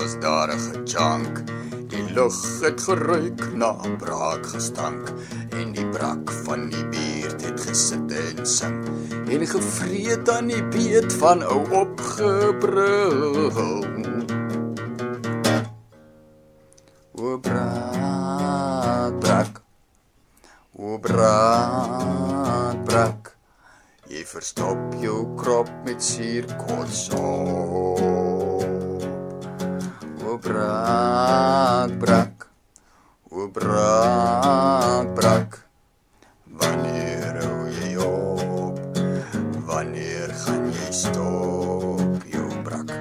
was daar 'n gejank. Die lug het geruik na braak gestank en die brak van die buurt het gesit en sing en gevreet aan die beet van ou opgebrul. O braak, brak, o braak, brak, jy verstop jou krop met suurkotsoop. O braak, brak, o braak, brak, wanneer hou jy op, wanneer gaan jy stop, jou brak.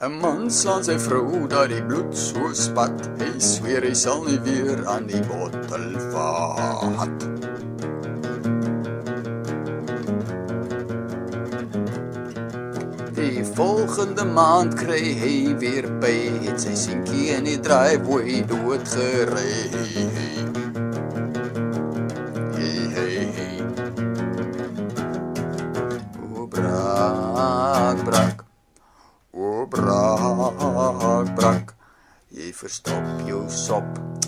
'n man slaan sy vrou dat die bloed so spat, hy sweer hy sal nie weer aan die bottel vat. Die volgende maand kry hy weer by, het sy seentjie in die driveway doodgery. Hey. O braak, brak, o braak, brak, jy verstop jou sop,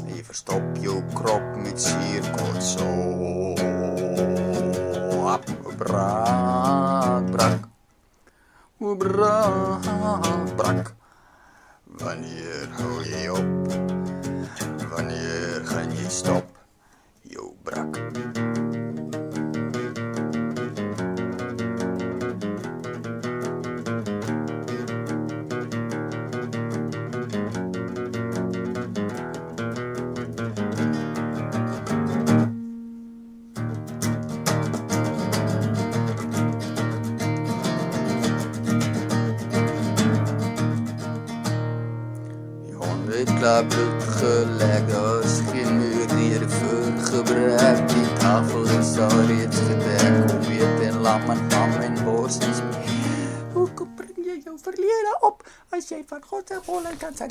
jy verstop jou krop met suurkotsoop. O braak, brak, o braak, brak, wanneer hou jy op, wanneer gaan jy stop, jou brak. Het klaar bloed geleg, daar is geen meer rede vir gebrek. Die tafel is al reeds gedek, hoe weet en lam en ham en borsies. Hoekom bring jy jou verlede op, as jy van God se wolle kan sê?